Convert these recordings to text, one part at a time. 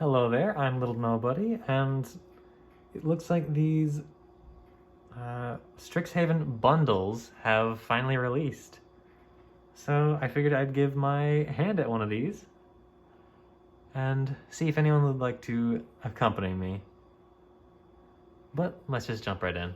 Hello there, I'm Little Nobody, and it looks like these Strixhaven bundles have finally released. So I figured I'd give my hand at one of these and see if anyone would like to accompany me. But let's just jump right in.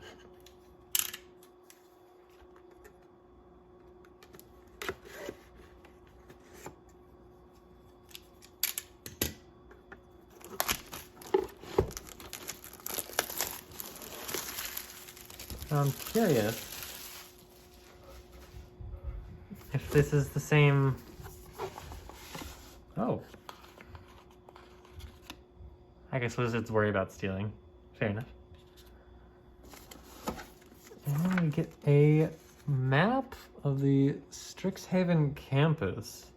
I'm curious if this is the same... Oh. I guess wizards worry about stealing. Fair enough. And we get a map of the Strixhaven campus.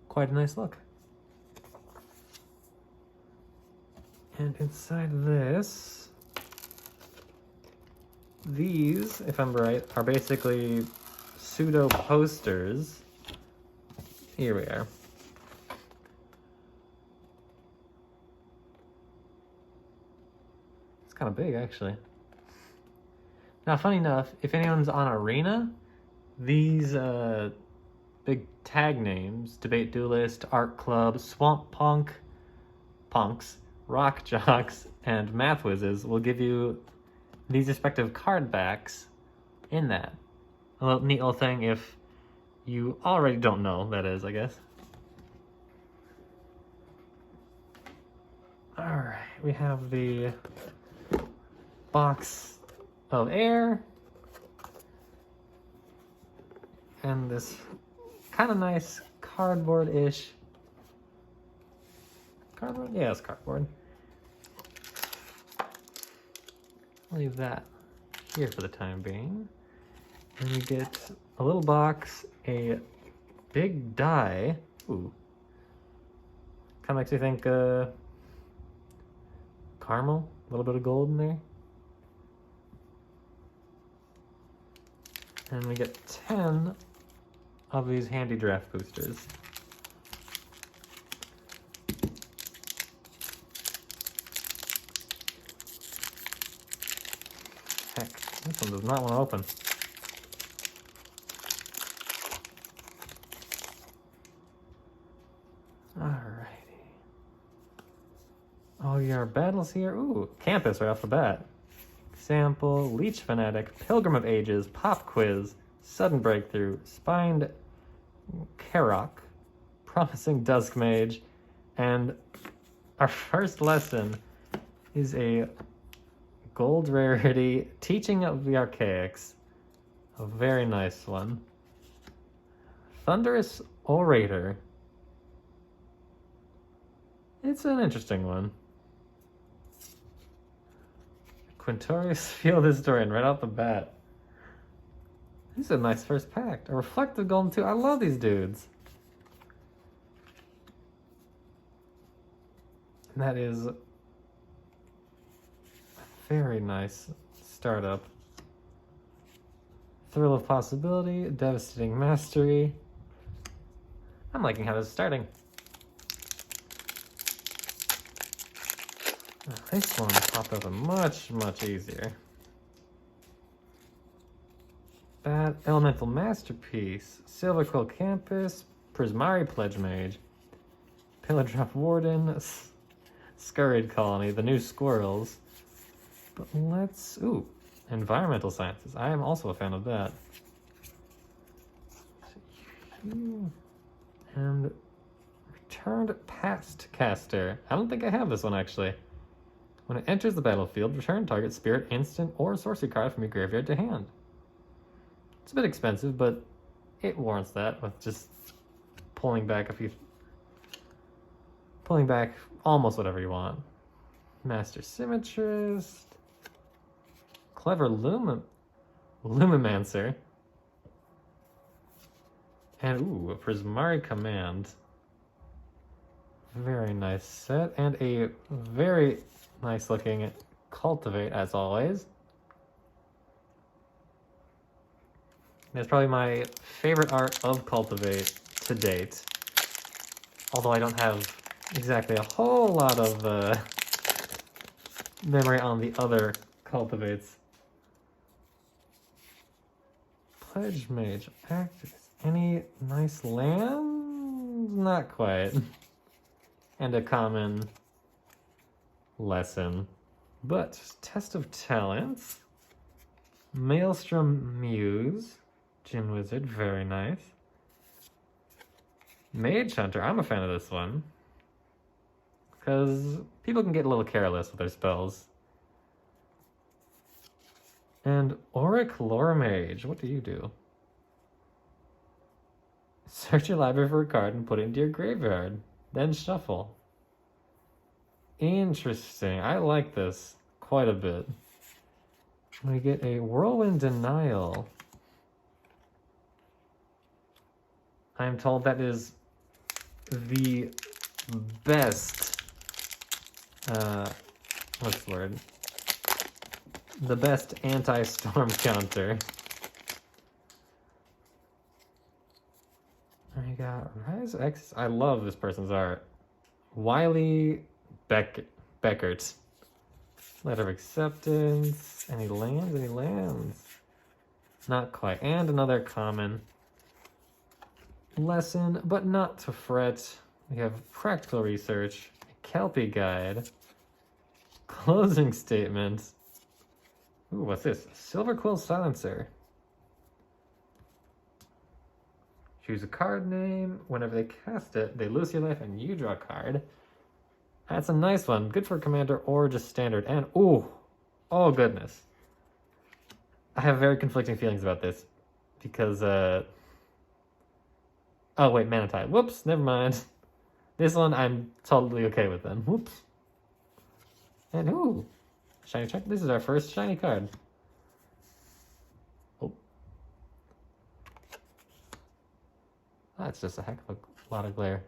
Quite a nice look. And inside this, these, if I'm right, are basically pseudo posters. Here we are. It's kind of big, actually. Now, funny enough, if anyone's on Arena, these big tag names, Debate Duelist, Art Club, Swamp Punk, Punks, Rock Jocks, and Math Whizzes will give you these respective card backs in that. A little neat little thing if you already don't know, that is, I guess. Alright, we have the box of air and this kind of nice cardboard-ish. Cardboard? Yeah, it's cardboard. I'll leave that here for the time being. And we get a little box, a big die. Ooh. Kind of makes me think caramel, a little bit of gold in there. And we get 10 of these handy draft boosters. Heck, this one does not want to open. Alrighty. Oh, your battles here. Ooh, campus right off the bat. Example, Leech Fanatic, Pilgrim of Ages, Pop Quiz, Sudden Breakthrough, Spined Karok, Promising Dusk Mage, and our first lesson is a gold rarity, Teaching of the Archaics. A very nice one. Thunderous Orator. It's an interesting one. Quintorius Field Historian right off the bat. This is a nice first pack. A Reflective Golem too. I love these dudes. And that is a very nice startup. Thrill of Possibility, Devastating Mastery. I'm liking how this is starting. Now, this one popped up much easier. Bad Elemental Masterpiece, Silver Quill Campus, Prismari Pledge Mage, Pillardrop Warden, Scurried Colony, the new Squirrels. But let's... Ooh, Environmental Sciences. I am also a fan of that. And Returned Past Caster. I don't think I have this one, actually. When it enters the battlefield, return target spirit, instant, or sorcery card from your graveyard to hand. It's a bit expensive, but it warrants that with just pulling back almost whatever you want. Master Symmetrist, Clever Lumimancer, and ooh, a Prismari Command. Very nice set, and a very nice looking Cultivate as always. It's probably my favorite art of Cultivate to date. Although I don't have exactly a whole lot of memory on the other cultivates. Pledge Mage. Actors. Any nice lands? Not quite. And a common lesson. But Test of Talents. Maelstrom Muse. Gin Wizard. Very nice. Mage Hunter. I'm a fan of this one. Because people can get a little careless with their spells. And Auric Lore Mage. What do you do? Search your library for a card and put it into your graveyard. Then shuffle. Interesting. I like this quite a bit. We get a Whirlwind Denial. I'm told that is the best, what's the word? The best anti-storm counter. I got Rise X. I love this person's art. Wiley Beckert. Letter of Acceptance. Any lands? Any lands? Not quite. And another common lesson, but not to fret. We have Practical Research, Kelpie Guide, Closing Statement. Ooh, what's this? Silver Quill Silencer. Choose a card name. Whenever they cast it, they lose your life and you draw a card. That's a nice one. Good for commander or just standard. And, ooh, oh goodness. I have very conflicting feelings about this. Because, oh wait, Mana Tide. Whoops, never mind. This one I'm totally okay with then. Whoops. And, ooh, shiny check. This is our first shiny card. Oh. That's just a heck of a lot of glare.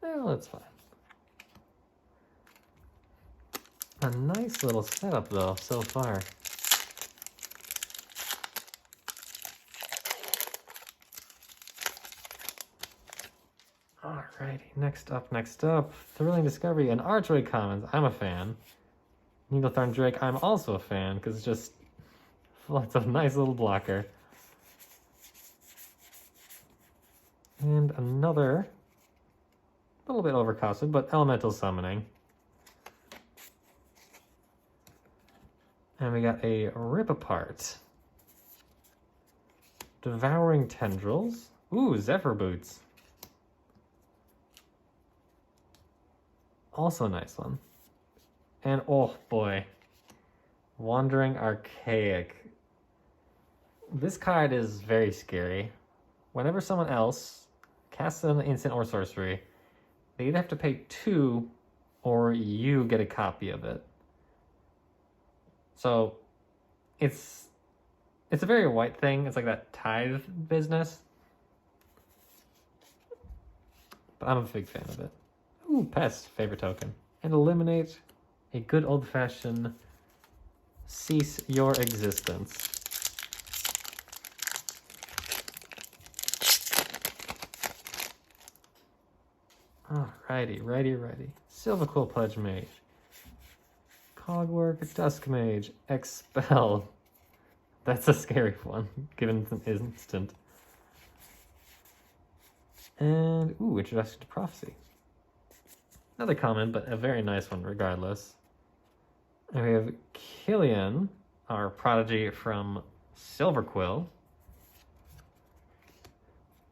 Well, that's fine. A nice little setup, though, so far. Alrighty, next up. Thrilling Discovery and Archway Commons. I'm a fan. Needlethorn Drake, I'm also a fan, because it's just lots of nice little blocker. And another, a little bit overcosted, but Elemental Summoning. And we got a Rip Apart. Devouring Tendrils. Ooh, Zephyr Boots. Also a nice one. And oh boy, Wandering Archaic. This card is very scary. Whenever someone else casts an instant or sorcery, they either have to pay 2 or you get a copy of it. So it's a very white thing. It's like that tithe business. But I'm a big fan of it. Ooh, Pest, favorite token. And eliminate a good old-fashioned cease your existence. Alrighty, righty. Silver Quill Pledge Mage. Cogwork, Dusk Mage, Expel. That's a scary one, given it's an instant. And, ooh, Introduction to Prophecy. Another common, but a very nice one regardless. And we have Killian, our prodigy from Silver Quill.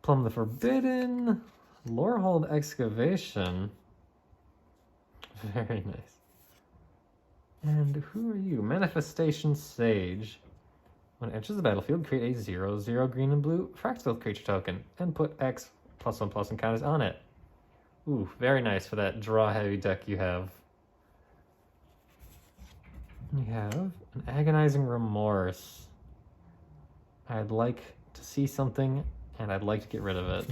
Plumb the Forbidden. Lorehold Excavation. Very nice. And who are you? Manifestation Sage. When it enters the battlefield, create a 0/0 green and blue fractal creature token and put X +1/+1 counters on it. Ooh, very nice for that draw-heavy deck you have. We have an Agonizing Remorse. I'd like to see something, and I'd like to get rid of it.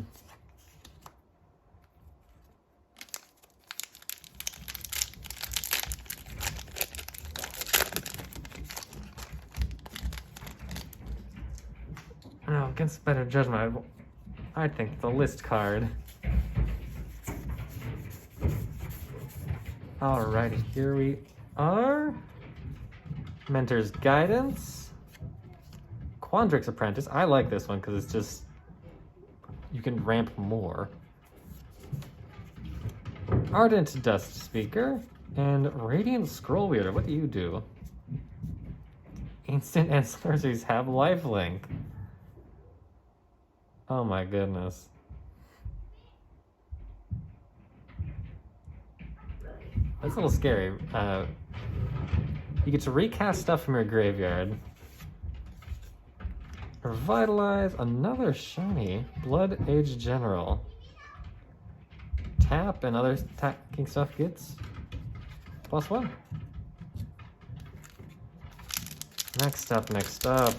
Now, against better judgment, I think it's a list card. Alrighty, here we are. Mentor's Guidance. Quandrix Apprentice. I like this one because it's just, you can ramp more. Ardent Dust Speaker. And Radiant Scroll Wielder. What do you do? Instant and sorceries have lifelink. Oh my goodness. That's a little scary. You get to recast stuff from your graveyard. Revitalize, another shiny. Blood Age General. Tap and other attacking stuff gets +1. Next up.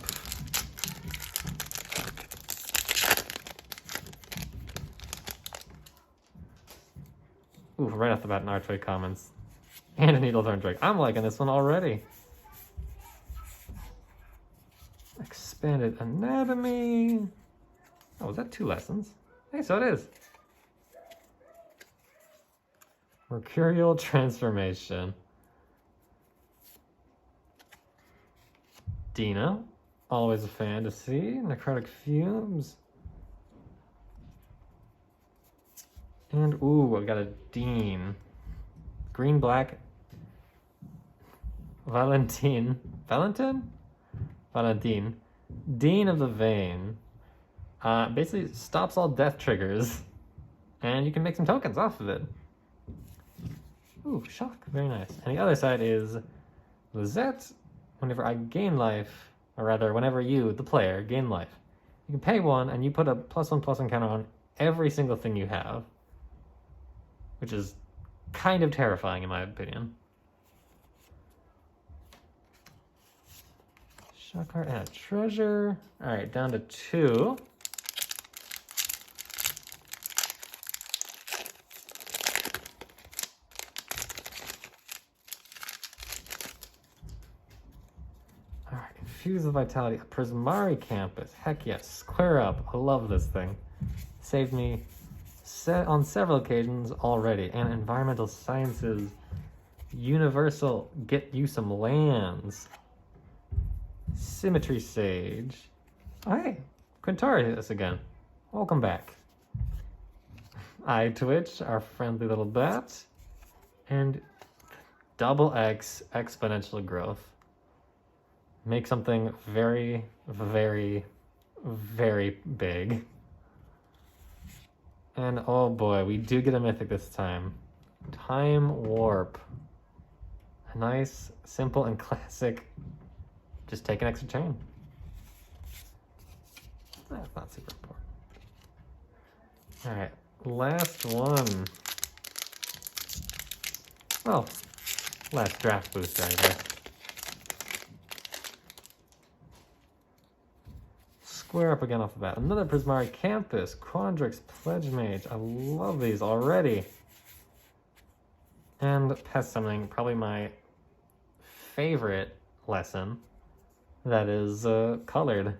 Ooh, right off the bat, an Archway Commons. And a Needlethorn Drake. I'm liking this one already. Expanded Anatomy. Oh, was that 2 lessons? Hey, so it is. Mercurial Transformation. Dina. Always a fan to see. Necrotic Fumes. And, ooh, I got a Dean. Green-black. Valentin. Dean of the Vein. Basically stops all death triggers. And you can make some tokens off of it. Ooh, shock. Very nice. And the other side is Lizette. Whenever I gain life, or rather, whenever you, the player, gain life, you can pay 1 and you put a +1/+1 counter on every single thing you have. Which is kind of terrifying in my opinion. Shock card and a treasure. Alright, down to 2. Alright, Infuse the Vitality. Prismari Campus. Heck yes. Square up. I love this thing. Saved me on several occasions already. And Environmental Sciences. Universal. Get you some lands. Symmetry Sage. Oh, hey, Quintarius again. Welcome back. Eye Twitch, our friendly little bat. And double X exponential growth. Make something very, very, very big. And oh boy, we do get a mythic this time. Time Warp. A nice, simple, and classic. Just take an extra chain. That's not super important. Alright, last one. Well, last draft booster, I guess. Square up again off the bat. Another Prismari Campus. Quandrix Pledge Mage. I love these already. And Pest Summoning, probably my favorite lesson. That is colored.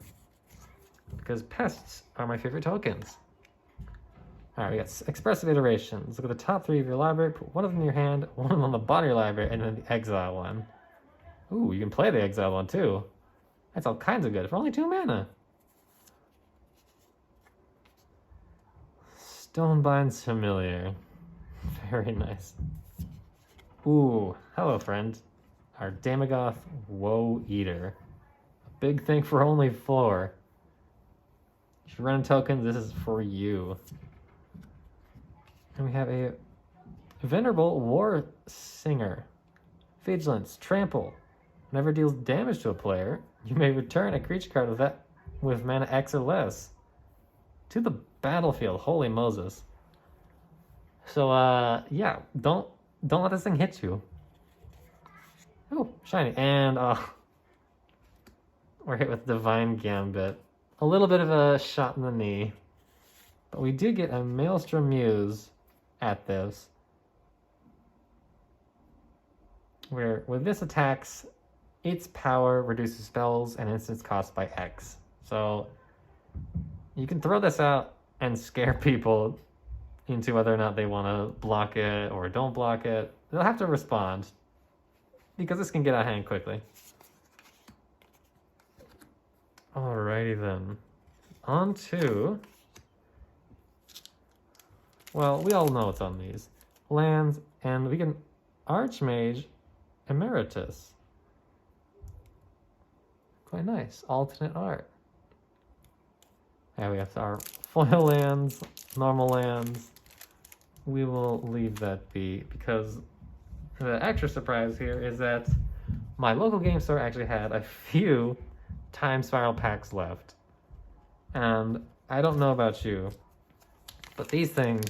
Because pests are my favorite tokens. Alright, we got Expressive Iterations. Look at the top 3 of your library, put one of them in your hand, one of them on the bottom of your library, and then the exile one. Ooh, you can play the exile one too. That's all kinds of good for only 2 mana. Stonebind's Familiar. Very nice. Ooh, hello friend. Our Damagoth Woe Eater. Big thing for only 4. If you're running tokens, this is for you. And we have a Venerable War Singer. Vigilance, Trample. Whenever it deals damage to a player, you may return a creature card with mana X or less to the battlefield. Holy Moses. So yeah, don't let this thing hit you. Oh, shiny. And we're hit with Divine Gambit. A little bit of a shot in the knee. But we do get a Maelstrom Muse at this. Where with this attacks, its power reduces spells and instants cost by X. So you can throw this out and scare people into whether or not they want to block it or don't block it. They'll have to respond because this can get out of hand quickly. Alrighty then. On to... Well, we all know what's on these. Lands, and we can Archmage Emeritus. Quite nice. Alternate art. Yeah, we have our foil lands, normal lands. We will leave that be because the extra surprise here is that my local game store actually had a few Time Spiral packs left. And I don't know about you, but these things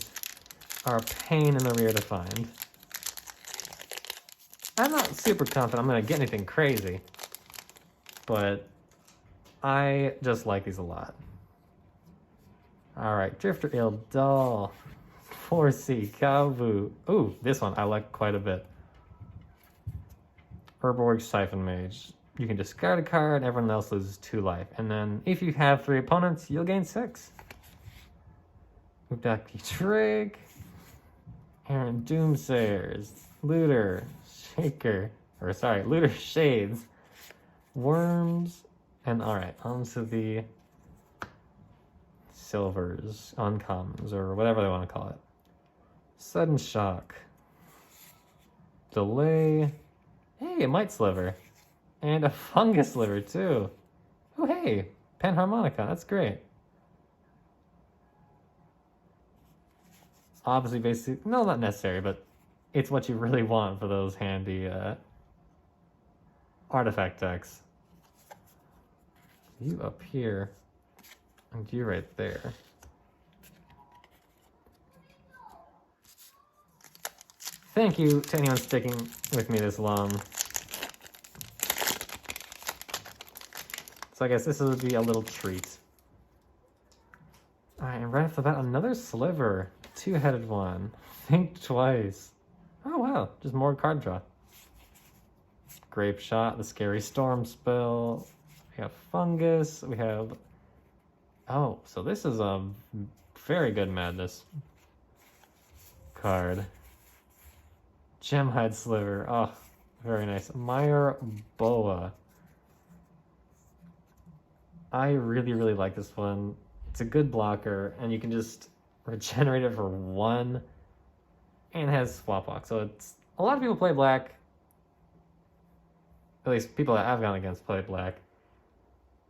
are a pain in the rear to find. I'm not super confident I'm going to get anything crazy, but I just like these a lot. Alright, Drifter Ildal, 4C, Kavu. Ooh, this one I like quite a bit. Herborg Siphon Mage. You can discard a card, everyone else loses 2 life. And then if you have 3 opponents, you'll gain 6. Udaki Trig, Aaron Doomsayers, Looter, Shaker, Looter Shades, Worms, and alright, on to the silvers, uncommons, or whatever they want to call it. Sudden Shock, Delay, hey, a Might Sliver, and a Fungus Sliver too. Oh hey, Panharmonica, that's great. Obviously basic, no, not necessary, but it's what you really want for those handy artifact decks. You up here, and you right there. Thank you to anyone sticking with me this long. So I guess this would be a little treat. Alright, and right off the bat, another sliver. 2-headed one. Think twice. Oh wow, just more card draw. Grape Shot, the Scary Storm spell. We have Fungus, we have... Oh, so this is a very good Madness card. Gemhide Sliver, oh, very nice. Meyer Boa. I really, really like this one. It's a good blocker, and you can just regenerate it for 1, and it has Swap Walk. So it's a lot of people play black. At least people that I've gone against play black.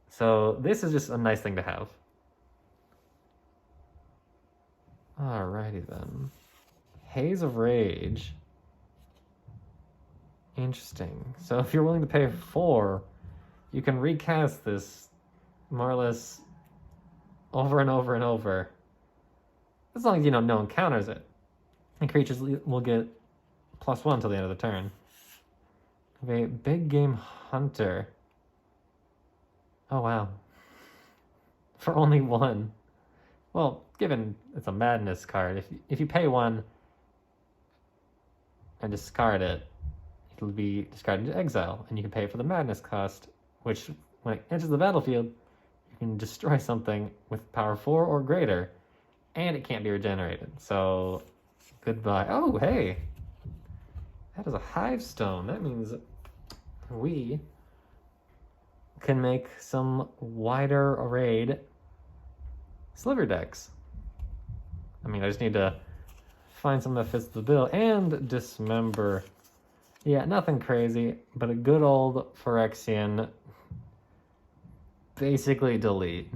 So this is just a nice thing to have. Alrighty then. Haze of Rage. Interesting. So if you're willing to pay 4, you can recast this more or less over and over and over. As long as, you know, no one counters it. And creatures will get +1 until the end of the turn. A Big Game Hunter. Oh, wow. For only 1. Well, given it's a Madness card, if you pay 1 and discard it, it'll be discarded into exile, and you can pay for the Madness cost, which, when it enters the battlefield, you can destroy something with power 4 or greater, and it can't be regenerated. So, goodbye. Oh, hey! That is a Hive Stone. That means we can make some wider arrayed sliver decks. I mean, I just need to find something that fits the bill. And Dismember. Yeah, nothing crazy, but a good old Phyrexian basically delete.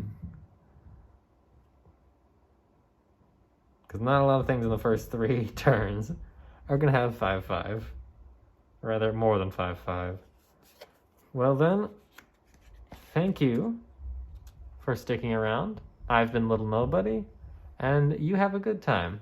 Because not a lot of things in the first 3 turns are going to have 5/5. Rather, more than 5/5. Well then, thank you for sticking around. I've been Little Nobody, and you have a good time.